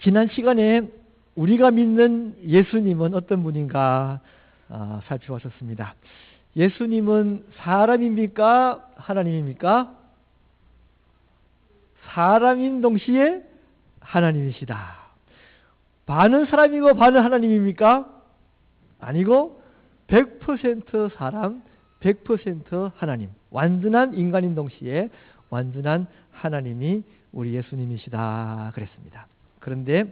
지난 시간에 우리가 믿는 예수님은 어떤 분인가 살펴봤었습니다. 예수님은 사람입니까? 하나님입니까? 사람인 동시에 하나님이시다. 반은 사람이고 반은 하나님입니까? 아니고 100% 사람, 100% 하나님. 완전한 인간인 동시에 완전한 하나님이 우리 예수님이시다 그랬습니다. 그런데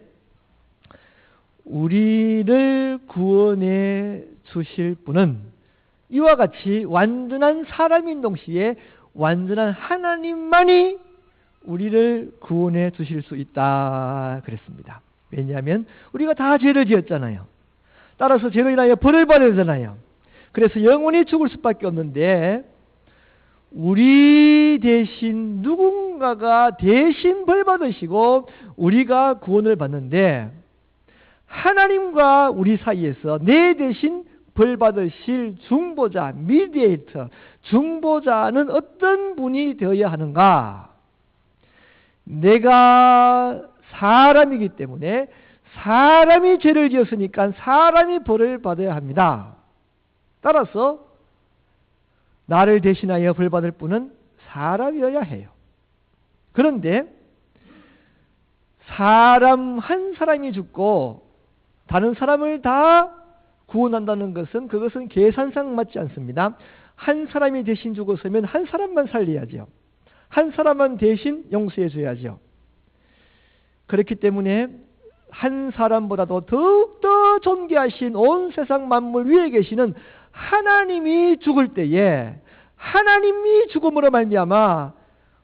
우리를 구원해 주실 분은 이와 같이 완전한 사람인 동시에 완전한 하나님만이 우리를 구원해 주실 수 있다 그랬습니다. 왜냐하면 우리가 다 죄를 지었잖아요. 따라서 죄로 인하여 벌을 받아야 되잖아요. 그래서 영원히 죽을 수밖에 없는데 우리 대신 누군가가 대신 벌 받으시고 우리가 구원을 받는데 하나님과 우리 사이에서 내 대신 벌 받으실 중보자, 미디에이터, 중보자는 어떤 분이 되어야 하는가? 내가 사람이기 때문에 사람이 죄를 지었으니까 사람이 벌을 받아야 합니다. 따라서 나를 대신하여 벌 받을 분은 사람이어야 해요. 그런데 사람 한 사람이 죽고 다른 사람을 다 구원한다는 것은 그것은 계산상 맞지 않습니다. 한 사람이 대신 죽었으면 한 사람만 살려야죠. 한 사람만 대신 용서해 줘야죠. 그렇기 때문에 한 사람보다도 더욱더 존귀하신 온 세상 만물 위에 계시는 하나님이 죽을 때에 하나님이 죽음으로 말미암아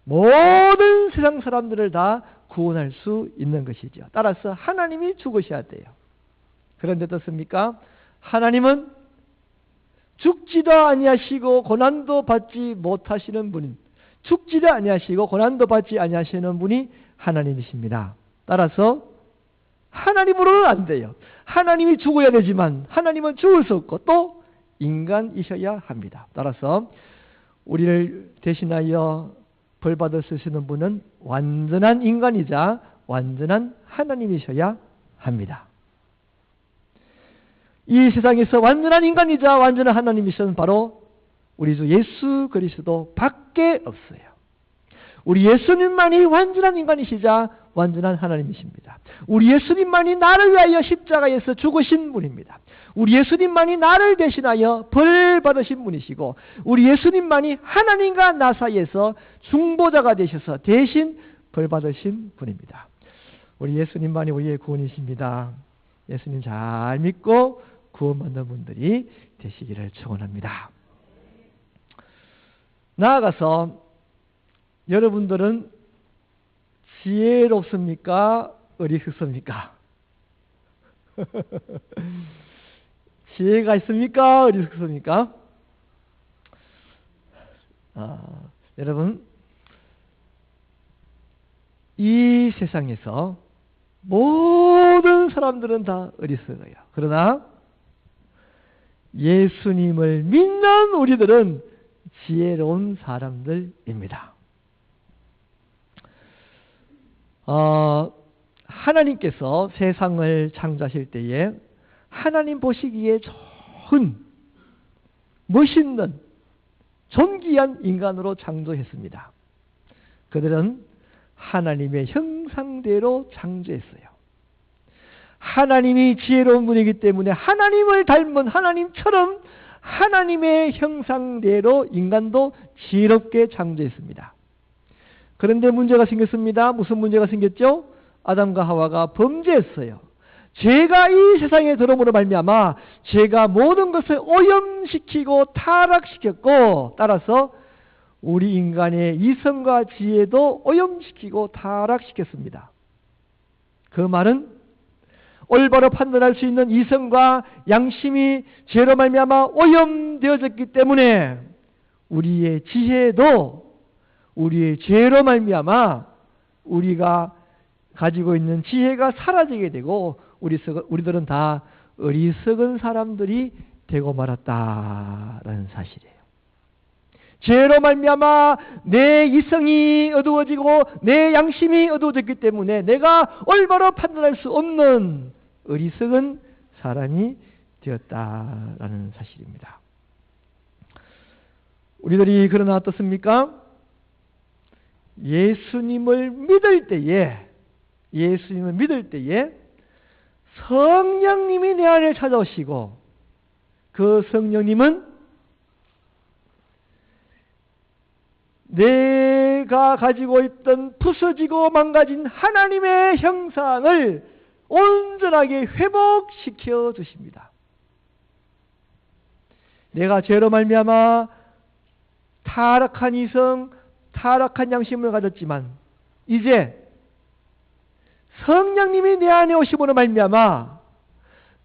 모든 세상 사람들을 다 구원할 수 있는 것이죠. 따라서 하나님이 죽으셔야 돼요. 그런데 어떻습니까? 하나님은 죽지도 아니하시고 고난도 받지 못하시는 분, 죽지도 아니하시고 고난도 받지 아니하시는 분이 하나님이십니다. 따라서 하나님으로는 안 돼요. 하나님이 죽어야 되지만 하나님은 죽을 수 없고 또 인간이셔야 합니다. 따라서 우리를 대신하여 벌 받을 수 있는 분은 완전한 인간이자 완전한 하나님이셔야 합니다. 이 세상에서 완전한 인간이자 완전한 하나님이시는 바로 우리 주 예수 그리스도 밖에 없어요. 우리 예수님만이 완전한 인간이시자 완전한 하나님이십니다. 우리 예수님만이 나를 위하여 십자가에서 죽으신 분입니다. 우리 예수님만이 나를 대신하여 벌 받으신 분이시고 우리 예수님만이 하나님과 나 사이에서 중보자가 되셔서 대신 벌 받으신 분입니다. 우리 예수님만이 우리의 구원이십니다. 예수님 잘 믿고 구원받는 분들이 되시기를 축원합니다. 나아가서 여러분들은 지혜롭습니까? 어리석습니까? 지혜가 있습니까? 어리석습니까? 여러분, 이 세상에서 모든 사람들은 다 어리석어요. 그러나 예수님을 믿는 우리들은 지혜로운 사람들입니다. 하나님께서 세상을 창조하실 때에 하나님 보시기에 좋은, 멋있는, 존귀한 인간으로 창조했습니다. 그들은 하나님의 형상대로 창조했어요. 하나님이 지혜로운 분이기 때문에 하나님을 닮은 하나님처럼 하나님의 형상대로 인간도 지혜롭게 창조했습니다. 그런데 문제가 생겼습니다. 무슨 문제가 생겼죠? 아담과 하와가 범죄했어요. 죄가 이 세상에 들어옴으로 말미암아 죄가 모든 것을 오염시키고 타락시켰고 따라서 우리 인간의 이성과 지혜도 오염시키고 타락시켰습니다. 그 말은 올바로 판단할 수 있는 이성과 양심이 죄로 말미암아 오염되어졌기 때문에 우리의 지혜도 우리의 죄로 말미암아 우리가 가지고 있는 지혜가 사라지게 되고 우리들은 다 어리석은 사람들이 되고 말았다라는 사실이에요. 죄로 말미암아 내 이성이 어두워지고 내 양심이 어두워졌기 때문에 내가 올바로 판단할 수 없는 어리석은 사람이 되었다라는 사실입니다. 우리들이 그러나 어떻습니까? 예수님을 믿을 때에 성령님이 내 안에 찾아오시고 그 성령님은 내가 가지고 있던 부서지고 망가진 하나님의 형상을 온전하게 회복시켜 주십니다. 내가 죄로 말미암아 타락한 이성, 타락한 양심을 가졌지만 이제 성령님이 내 안에 오심으로 말미암아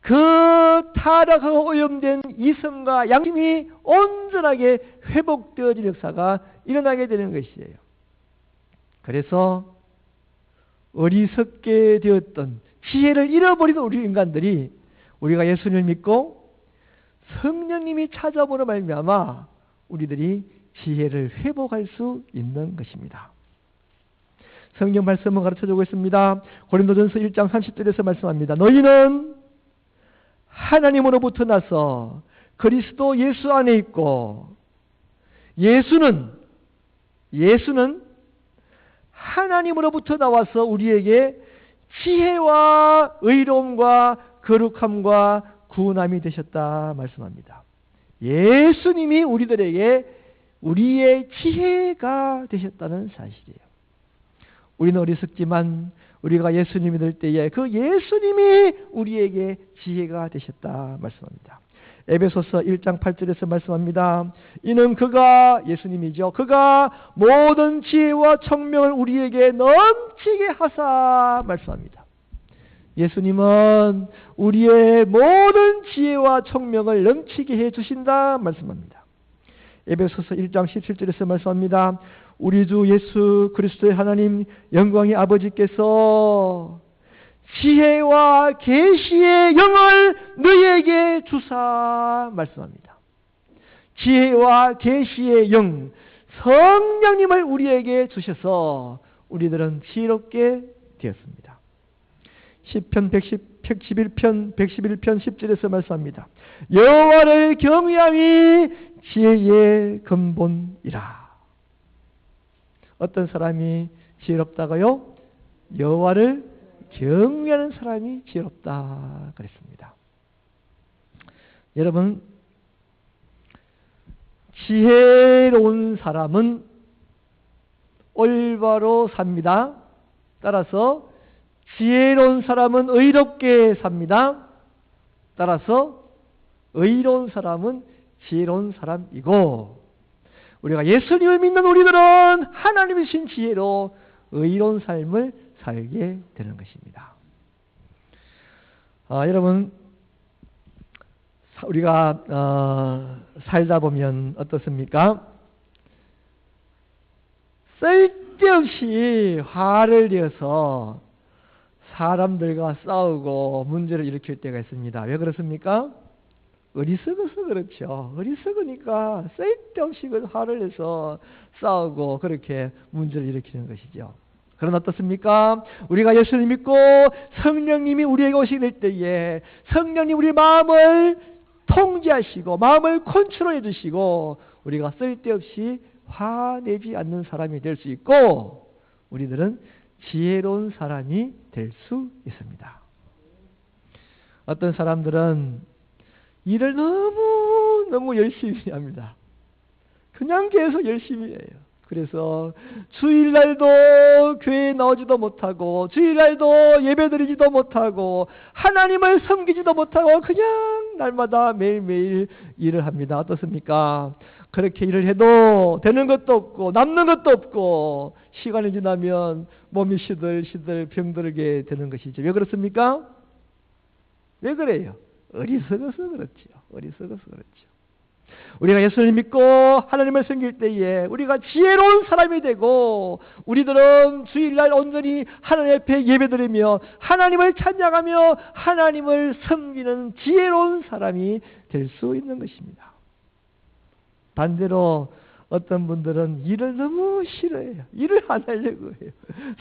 그 타락하고 오염된 이성과 양심이 온전하게 회복되어진 역사가 일어나게 되는 것이에요. 그래서 어리석게 되었던 지혜를 잃어버린 우리 인간들이 우리가 예수님을 믿고 성령님이 찾아보는 말미암아 우리들이 지혜를 회복할 수 있는 것입니다. 성경 말씀을 가르쳐주고 있습니다. 고린도전서 1장 30절에서 말씀합니다. 너희는 하나님으로부터 나서 그리스도 예수 안에 있고 예수는 하나님으로부터 나와서 우리에게 지혜와 의로움과 거룩함과 구원함이 되셨다 말씀합니다. 예수님이 우리들에게 우리의 지혜가 되셨다는 사실이에요. 우리는 어리석지만 우리가 예수님이 될 때에 그 예수님이 우리에게 지혜가 되셨다 말씀합니다. 에베소서 1장 8절에서 말씀합니다. 이는 그가, 예수님이죠, 그가 모든 지혜와 청명을 우리에게 넘치게 하사 말씀합니다. 예수님은 우리의 모든 지혜와 청명을 넘치게 해주신다 말씀합니다. 에베소서 1장 17절에서 말씀합니다. 우리 주 예수 그리스도의 하나님 영광의 아버지께서 지혜와 계시의 영을 너희에게 주사 말씀합니다. 지혜와 계시의 영, 성령님을 우리에게 주셔서 우리들은 지혜롭게 되었습니다. 시편 111편 10절에서 말씀합니다. 여호와를 경외함이 지혜의 근본이라. 어떤 사람이 지혜롭다고요? 여호와를 경외하는 사람이 지혜롭다 그랬습니다. 여러분, 지혜로운 사람은 올바로 삽니다. 따라서 지혜로운 사람은 의롭게 삽니다. 따라서 의로운 사람은 지혜로운 사람이고, 우리가 예수님을 믿는 우리들은 하나님이 주신 지혜로 의로운 삶을 살게 되는 것입니다. 여러분, 우리가 살다 보면 어떻습니까? 쓸데없이 화를 내어서 사람들과 싸우고 문제를 일으킬 때가 있습니다. 왜 그렇습니까? 어리석어서 그렇죠. 어리석으니까 쓸데없이 화를 내서 싸우고 그렇게 문제를 일으키는 것이죠. 그러나 어떻습니까? 우리가 예수를 믿고 성령님이 우리에게 오시게 될 때에 성령님 우리 마음을 통제하시고 마음을 컨트롤해 주시고 우리가 쓸데없이 화내지 않는 사람이 될 수 있고, 우리들은 지혜로운 사람이 될 수 있습니다. 어떤 사람들은 일을 너무 열심히 합니다. 그냥 계속 열심히 해요. 그래서 주일날도 교회에 나오지도 못하고 주일날도 예배드리지도 못하고 하나님을 섬기지도 못하고 그냥 날마다 매일매일 일을 합니다. 어떻습니까? 그렇게 일을 해도 되는 것도 없고 남는 것도 없고 시간이 지나면 몸이 시들시들 병들게 되는 것이죠. 왜 그렇습니까? 왜 그래요? 어리석어서 그렇죠. 어리석어서 그렇죠. 우리가 예수를 믿고 하나님을 섬길 때에 우리가 지혜로운 사람이 되고, 우리들은 주일날 온전히 하나님 앞에 예배드리며 하나님을 찬양하며 하나님을 섬기는 지혜로운 사람이 될 수 있는 것입니다. 반대로 어떤 분들은 일을 너무 싫어해요. 일을 안 하려고 해요.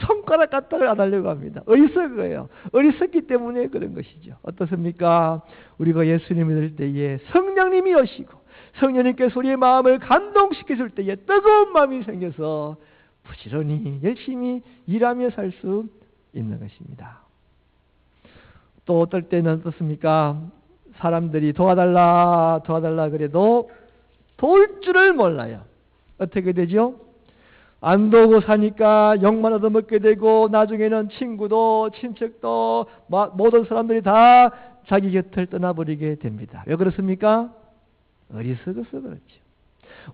손가락 까딱을 안 하려고 합니다. 어리석어요. 어리석기 때문에 그런 것이죠. 어떻습니까? 우리가 예수님을 믿을 때에 성령님이 오시고 성령님께서 우리의 마음을 감동시켜줄 때에 뜨거운 마음이 생겨서 부지런히 열심히 일하며 살 수 있는 것입니다. 또 어떨 때는 어떻습니까? 사람들이 도와달라 그래도 도울 줄을 몰라요. 어떻게 되죠? 안 도우고 사니까 욕만 얻어먹게 되고 나중에는 친구도 친척도 모든 사람들이 다 자기 곁을 떠나버리게 됩니다. 왜 그렇습니까? 어리석어서 그렇죠.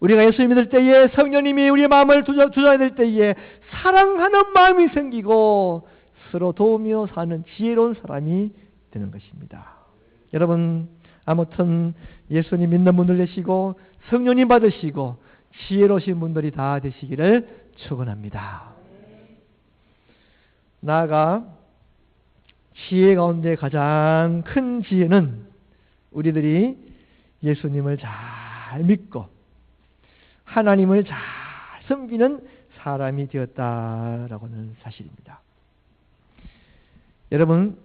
우리가 예수 믿을 때에 성령님이 우리의 마음을 주장해 될 때에 사랑하는 마음이 생기고 서로 도우며 사는 지혜로운 사람이 되는 것입니다. 여러분 아무튼 예수님 믿는 분들 되시고 성령님 받으시고 지혜로우신 분들이 다 되시기를 축원합니다. 나아가 지혜 가운데 가장 큰 지혜는 우리들이 예수님을 잘 믿고 하나님을 잘 섬기는 사람이 되었다라고 하는 사실입니다. 여러분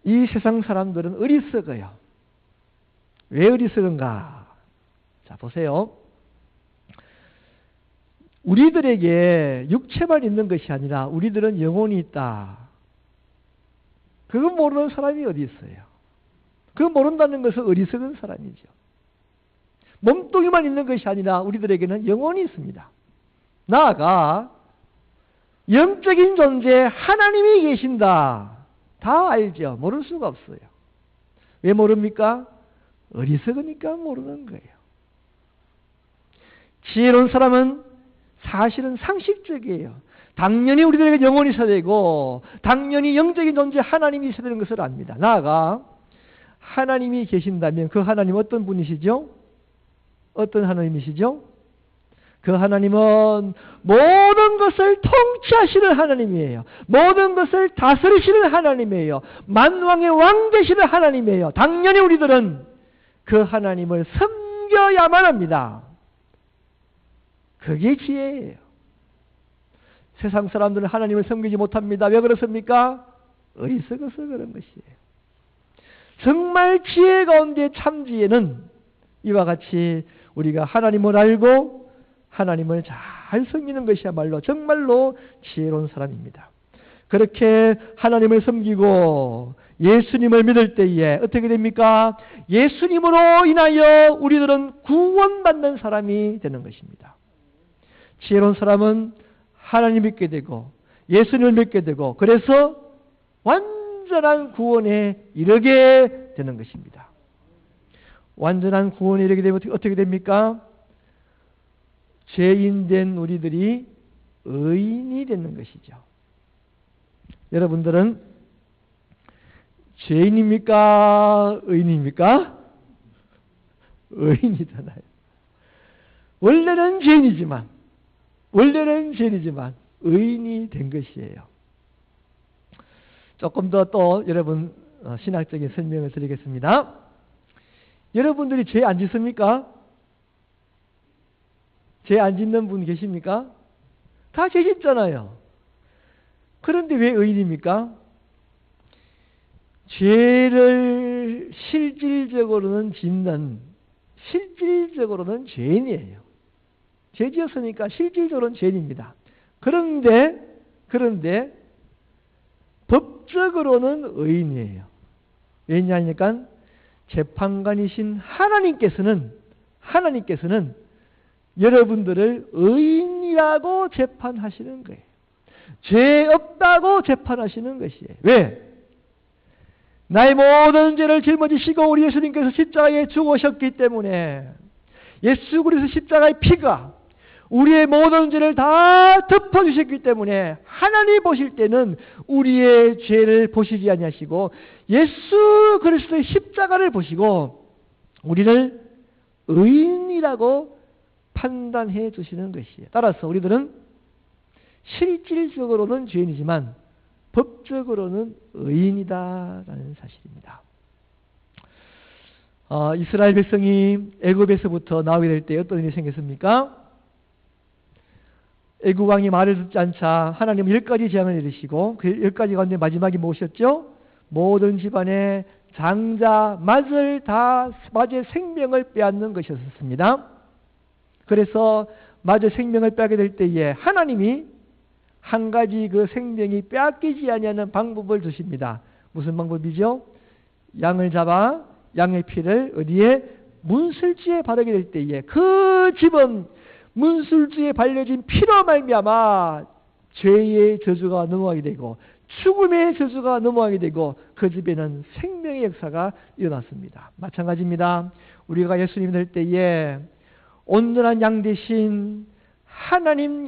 이 세상 사람들은 어리석어요. 왜 어리석은가? 자 보세요. 우리들에게 육체만 있는 것이 아니라 우리들은 영혼이 있다. 그거 모르는 사람이 어디 있어요? 그거 모른다는 것은 어리석은 사람이죠. 몸뚱이만 있는 것이 아니라 우리들에게는 영혼이 있습니다. 나아가 영적인 존재 하나님이 계신다. 다 알죠. 모를 수가 없어요. 왜 모릅니까? 어리석으니까 모르는 거예요. 지혜로운 사람은 사실은 상식적이에요. 당연히 우리들에게 영혼이 있어야 되고 당연히 영적인 존재 하나님이 있어야 되는 것을 압니다. 나아가 하나님이 계신다면 그 하나님 어떤 분이시죠? 어떤 하나님이시죠? 그 하나님은 모든 것을 통치하시는 하나님이에요. 모든 것을 다스리시는 하나님이에요. 만왕의 왕 되시는 하나님이에요. 당연히 우리들은 그 하나님을 섬겨야만 합니다. 그게 지혜예요. 세상 사람들은 하나님을 섬기지 못합니다. 왜 그렇습니까? 어리석어서 그런 것이에요. 정말 지혜 가운데 참 지혜는 이와 같이 우리가 하나님을 알고 하나님을 잘 섬기는 것이야말로 정말로 지혜로운 사람입니다. 그렇게 하나님을 섬기고 예수님을 믿을 때에 어떻게 됩니까? 예수님으로 인하여 우리들은 구원받는 사람이 되는 것입니다. 지혜로운 사람은 하나님 믿게 되고 예수님을 믿게 되고 그래서 완전한 구원에 이르게 되는 것입니다. 완전한 구원에 이르게 되면 어떻게 됩니까? 죄인된 우리들이 의인이 되는 것이죠. 여러분들은 죄인입니까? 의인입니까? 의인이잖아요. 원래는 죄인이지만 의인이 된 것이에요. 조금 더 또 여러분 신학적인 설명을 드리겠습니다. 여러분들이 죄 안 짓습니까? 죄 안 짓는 분 계십니까? 다 죄 짓잖아요. 그런데 왜 의인입니까? 죄를 실질적으로는 죄인이에요. 죄 지었으니까 실질적으로는 죄인입니다. 그런데 법적으로는 의인이에요. 왜냐하니까 재판관이신 하나님께서는 여러분들을 의인이라고 재판하시는 거예요. 죄 없다고 재판하시는 것이에요. 왜? 나의 모든 죄를 짊어지시고 우리 예수님께서 십자가에 죽으셨기 때문에 예수 그리스도 십자가의 피가 우리의 모든 죄를 다 덮어주셨기 때문에 하나님 보실 때는 우리의 죄를 보시지 아니하시고 예수 그리스도의 십자가를 보시고 우리를 의인이라고 판단해 주시는 것이에요. 따라서 우리들은 실질적으로는 죄인이지만 법적으로는 의인이다라는 사실입니다. 이스라엘 백성이 애굽에서부터 나오게 될 때 어떤 일이 생겼습니까? 애굽 왕이 말을 듣지 않자 하나님은 10가지 재앙을 내리시고 그 10가지 가운데 마지막이 무엇이었죠? 모든 집안의 장자, 맏을 맏의 생명을 빼앗는 것이었습니다. 그래서 맏의 생명을 빼앗게 될 때에 하나님이 한 가지 그 생명이 빼앗기지 아니하는 방법을 주십니다. 무슨 방법이죠? 양을 잡아 양의 피를 어디에? 문술주에 바르게 될 때에 그 집은 문술주에 발려진 피로 말미암아 죄의 저주가 넘어가게 되고 죽음의 저주가 넘어가게 되고 그 집에는 생명의 역사가 일어났습니다. 마찬가지입니다. 우리가 예수님 될 때에 온전한 양 대신 하나님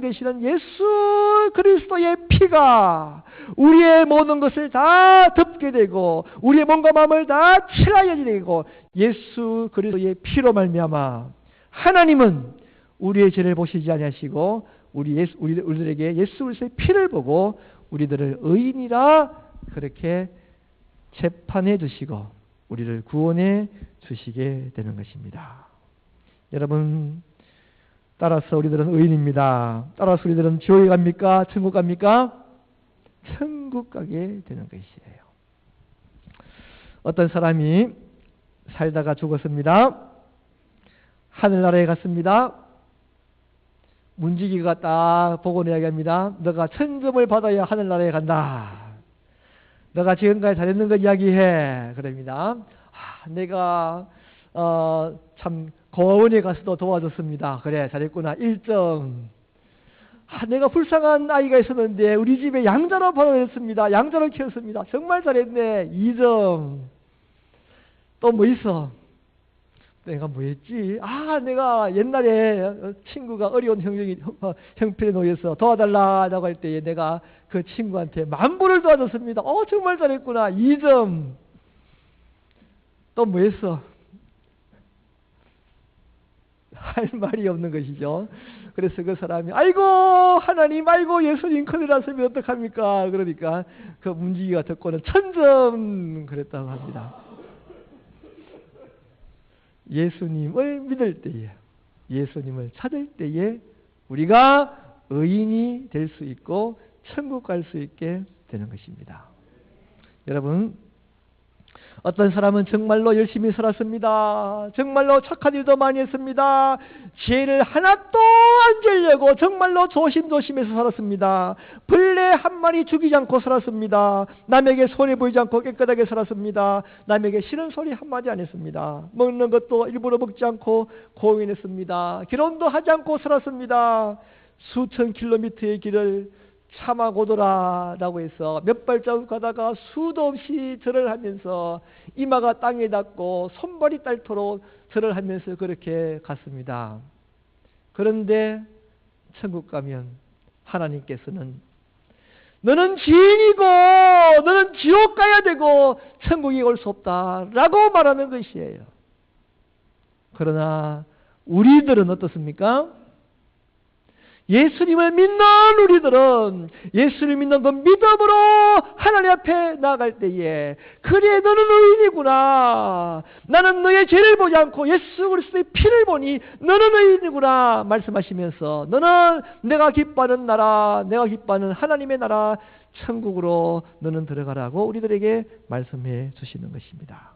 되시는 예수 그리스도의 피가 우리의 모든 것을 다 덮게 되고 우리의 몸과 마음을 다 칠하게 되고 예수 그리스도의 피로 말미암아 하나님은 우리의 죄를 보시지 아니하시고 우리들에게 예수 그리스도의 피를 보고 우리들을 의인이라 그렇게 재판해 주시고 우리를 구원해 주시게 되는 것입니다. 여러분, 따라서 우리들은 의인입니다. 따라서 우리들은 지옥에 갑니까? 천국 갑니까? 천국 가게 되는 것이에요. 어떤 사람이 살다가 죽었습니다. 하늘나라에 갔습니다. 문지기가 딱 보고 이야기합니다. 너가 천점을 받아야 하늘나라에 간다. 너가 지금까지 잘했는 거 이야기해. 그럽니다. 내가 참 고아원에 가서도 도와줬습니다. 그래, 잘했구나. 1점. 내가 불쌍한 아이가 있었는데 우리 집에 양자로 받아냈습니다. 양자로 키웠습니다. 정말 잘했네. 2점. 또 뭐 있어? 내가 뭐 했지? 내가 옛날에 친구가 어려운 형편에 놓여서 도와달라고 할 때에 내가 그 친구한테 만불을 도와줬습니다. 정말 잘했구나. 2점. 또 뭐 했어? 할 말이 없는 것이죠. 그래서 그 사람이 아이고 하나님, 아이고 예수님 큰일 났으면 어떡합니까? 그러니까 그 문지기가 듣고는 1000점 그랬다고 합니다. 예수님을 믿을 때에, 예수님을 찾을 때에 우리가 의인이 될 수 있고 천국 갈 수 있게 되는 것입니다. 여러분, 어떤 사람은 정말로 열심히 살았습니다. 정말로 착한 일도 많이 했습니다. 죄를 하나도 안 지으려고 정말로 조심조심해서 살았습니다. 벌레 한 마리 죽이지 않고 살았습니다. 남에게 손해 보이지 않고 깨끗하게 살았습니다. 남에게 싫은 소리 한마디 안 했습니다. 먹는 것도 일부러 먹지 않고 고민했습니다. 결혼도 하지 않고 살았습니다. 수천 킬로미터의 길을 참아 고도라라고 해서 몇 발자국 가다가 수도 없이 절을 하면서 이마가 땅에 닿고 손발이 닳도록 절을 하면서 그렇게 갔습니다. 그런데 천국 가면 하나님께서는 너는 죄인이고 너는 지옥 가야 되고 천국에 올 수 없다라고 말하는 것이에요. 그러나 우리들은 어떻습니까? 예수님을 믿는 우리들은 예수를 믿는 그 믿음으로 하나님 앞에 나아갈 때에 그래 너는 의인이구나, 나는 너의 죄를 보지 않고 예수 그리스도의 피를 보니 너는 의인이구나 말씀하시면서 너는 내가 기뻐하는 나라, 내가 기뻐하는 하나님의 나라 천국으로 너는 들어가라고 우리들에게 말씀해 주시는 것입니다.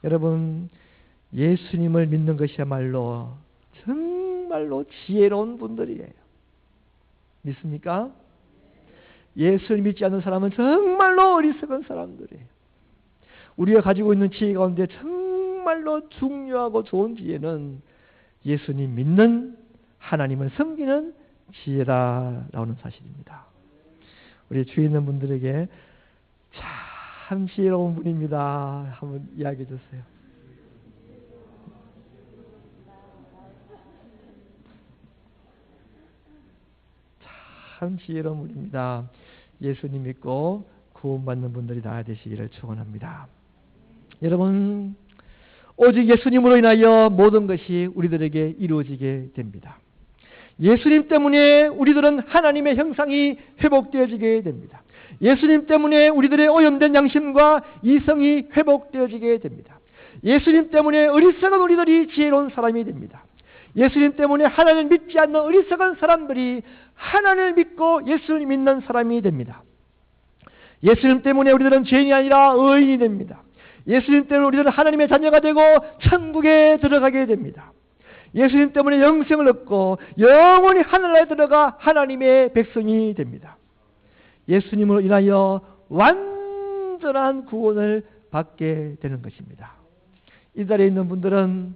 여러분, 예수님을 믿는 것이야말로 정말로 지혜로운 분들이에요. 믿습니까? 예수를 믿지 않는 사람은 정말로 어리석은 사람들이에요. 우리가 가지고 있는 지혜 가운데 정말로 중요하고 좋은 지혜는 예수님 믿는, 하나님을 섬기는 지혜라는 사실입니다. 우리 주위에 있는 분들에게 참 지혜로운 분입니다 한번 이야기해 주세요. 참 지혜로운 분입니다. 예수님 믿고 구원받는 분들이 다 되시기를 축원합니다. 여러분, 오직 예수님으로 인하여 모든 것이 우리들에게 이루어지게 됩니다. 예수님 때문에 우리들은 하나님의 형상이 회복되어지게 됩니다. 예수님 때문에 우리들의 오염된 양심과 이성이 회복되어지게 됩니다. 예수님 때문에 어리석은 우리들이 지혜로운 사람이 됩니다. 예수님 때문에 하나님을 믿지 않는 어리석은 사람들이 하나님을 믿고 예수를 믿는 사람이 됩니다. 예수님 때문에 우리들은 죄인이 아니라 의인이 됩니다. 예수님 때문에 우리들은 하나님의 자녀가 되고 천국에 들어가게 됩니다. 예수님 때문에 영생을 얻고 영원히 하늘나라에 들어가 하나님의 백성이 됩니다. 예수님으로 인하여 완전한 구원을 받게 되는 것입니다. 이 자리에 있는 분들은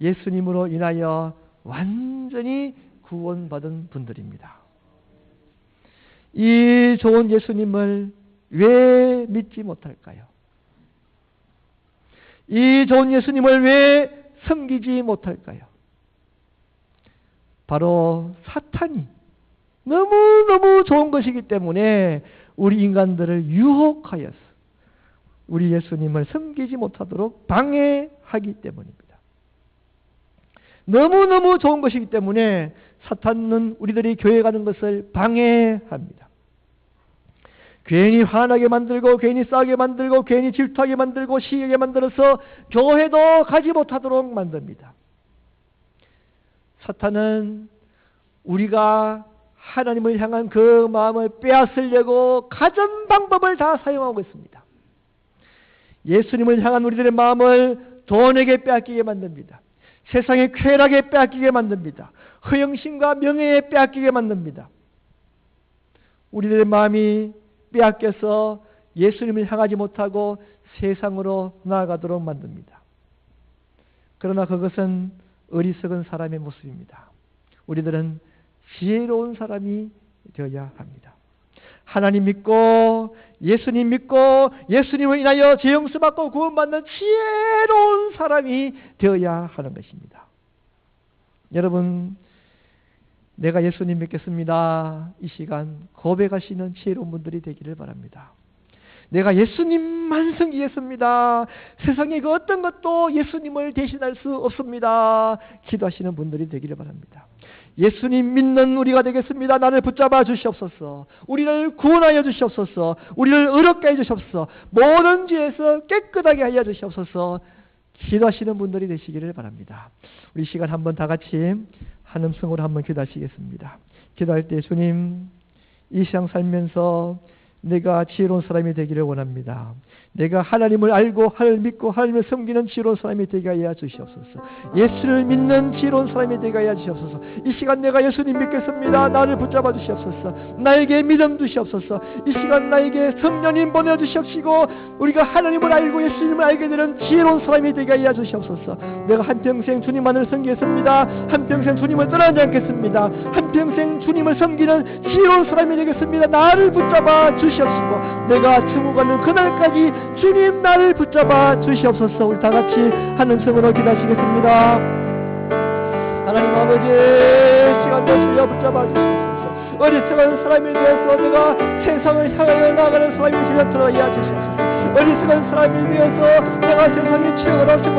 예수님으로 인하여 완전히 구원받은 분들입니다. 이 좋은 예수님을 왜 믿지 못할까요? 이 좋은 예수님을 왜 섬기지 못할까요? 바로 사탄이 너무너무 좋은 것이기 때문에 우리 인간들을 유혹하여서 우리 예수님을 섬기지 못하도록 방해하기 때문입니다. 너무너무 좋은 것이기 때문에 사탄은 우리들이 교회 가는 것을 방해합니다. 괜히 화나게 만들고 괜히 싸게 만들고 괜히 질투하게 만들고 시기하게 만들어서 교회도 가지 못하도록 만듭니다. 사탄은 우리가 하나님을 향한 그 마음을 빼앗으려고 가전 방법을 다 사용하고 있습니다. 예수님을 향한 우리들의 마음을 돈에게 빼앗기게 만듭니다. 세상의 쾌락에 빼앗기게 만듭니다. 허영심과 명예에 빼앗기게 만듭니다. 우리들의 마음이 빼앗겨서 예수님을 향하지 못하고 세상으로 나아가도록 만듭니다. 그러나 그것은 어리석은 사람의 모습입니다. 우리들은 지혜로운 사람이 되어야 합니다. 하나님 믿고 예수님 믿고 예수님을 인하여 죄 용서받고 구원받는 지혜로운 사람이 되어야 하는 것입니다. 여러분, 내가 예수님 믿겠습니다. 이 시간 고백하시는 지혜로운 분들이 되기를 바랍니다. 내가 예수님만 섬기겠습니다. 세상에 그 어떤 것도 예수님을 대신할 수 없습니다. 기도하시는 분들이 되기를 바랍니다. 예수님 믿는 우리가 되겠습니다. 나를 붙잡아 주시옵소서. 우리를 구원하여 주시옵소서. 우리를 의롭게 해 주시옵소서. 모든 죄에서 깨끗하게 하여 주시옵소서. 기도하시는 분들이 되시기를 바랍니다. 우리 시간 한번 다 같이 한 음성으로 한번 기도하시겠습니다. 기도할 때 주님, 이 세상 살면서 내가 지혜로운 사람이 되기를 원합니다. 내가 하나님을 알고 하나님을 믿고 하나님을 섬기는 지혜로운 사람이 되게 하여 주시옵소서. 예수를 믿는 지혜로운 사람이 되게 하여 주시옵소서. 이 시간 내가 예수님 믿겠습니다. 나를 붙잡아 주시옵소서. 나에게 믿음 주시옵소서. 이 시간 나에게 성령님 보내주시옵시고 우리가 하나님을 알고 예수님을 알게 되는 지혜로운 사람이 되게 하여 주시옵소서. 내가 한평생 주님만을 섬기겠습니다. 한평생 주님을 떠나지 않겠습니다. 한평생 주님을 섬기는 지혜로운 사람이 되겠습니다. 나를 붙잡아 주시옵시고 내가 천국 가는 그날까지 주님 나를 붙잡아 주시옵소서. 우리 다같이 한 음성으로 기도하시겠습니다. 하나님 아버지, 시간 되시려 붙잡아 주시옵소서. 어리석은 사람이 되어서 내가 세상을 향하여 나아가는 사람이 되어 들어야 주시옵소서. 어리석은 사람이 되어서 내가 세상의 취향을 하시고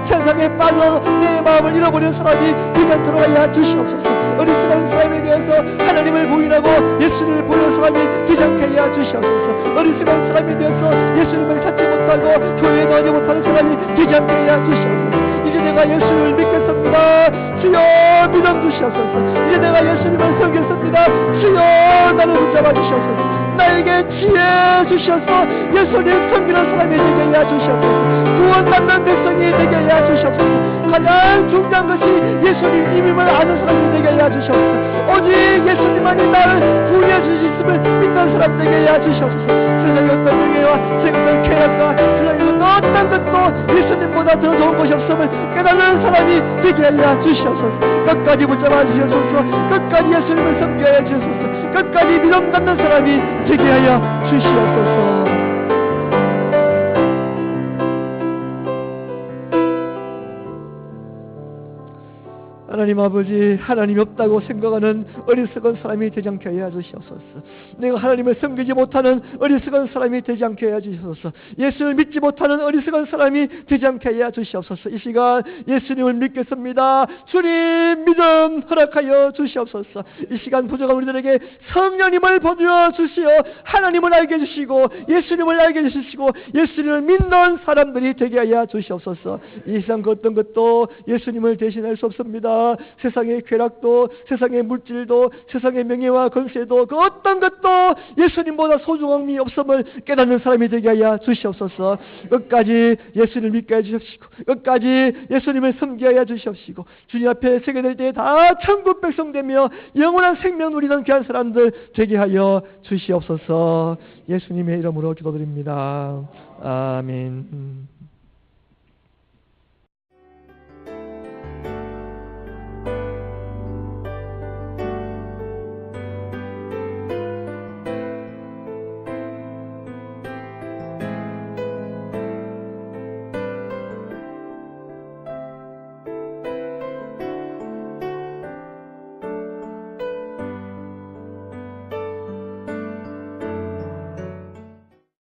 세상에 빠져 내 마음을 잃어버린 사람이 되어 들어야 주시옵소서. 어리석은 사람에 대해서 하나님을 부인하고 예수님을 보는 사람이 되지 않게 하여 주시옵소서. 어리석은 사람에 대해서 예수님을 찾지 못하고 교회에 나오지 못하는 사람이 되지 않게 하여 주시옵소서. 이제 내가 예수를 믿겠습니다. 주여 믿음 주시옵소서. 이제 내가 예수님을 섬겼습니다. 주여 나를 붙잡아 주시옵소서. 나에게 지혜 주셔서 예수님 섬기는 사람이 되게 하여 주시옵소서. 구원받는 백성이 되게 하여 주시옵소서. 가장 중요한 것이 예수님 이름을 아는 사람이 되게 하여 주시옵소서. 오직 예수님만이 나를 구원해 주시음을 믿는 사람 되게 하여 주시옵소서. 세상의 어떤 명예와 세상의 쾌락과 세상의 어떤 것도 예수님보다 더 좋은 것이 없음을 깨달는 사람이 되게 하여 주시옵소서. 끝까지 붙잡아 주시옵소서. 끝까지 예수님을 섬겨야 주시옵소서. 끝까지 믿음 갖는 사람이 되게 하여 주시옵소서. 하나님 아버지, 하나님이 없다고 생각하는 어리석은 사람이 되지 않게 하여 주시옵소서. 내가 하나님을 섬기지 못하는 어리석은 사람이 되지 않게 하여 주시옵소서. 예수를 믿지 못하는 어리석은 사람이 되지 않게 하여 주시옵소서. 이 시간 예수님을 믿겠습니다. 주님 믿음 허락하여 주시옵소서. 이 시간 부족한 우리들에게 성령님을 보여 주시어 하나님을 알게 해주시고 예수님을 알게 해주시고 예수님을 믿는 사람들이 되게 하여 주시옵소서. 이 세상 그 어떤 것도 예수님을 대신할 수 없습니다. 세상의 쾌락도, 세상의 물질도, 세상의 명예와 권세도 그 어떤 것도 예수님보다 소중함이 없음을 깨닫는 사람이 되게 하여 주시옵소서. 끝까지 예수님을 믿게 해주시옵시고 끝까지 예수님을 섬기게 하여 주시옵시고 주님 앞에 서게 될 때 다 천국 백성 되며 영원한 생명 누리는 귀한 사람들 되게 하여 주시옵소서. 예수님의 이름으로 기도드립니다. 아멘.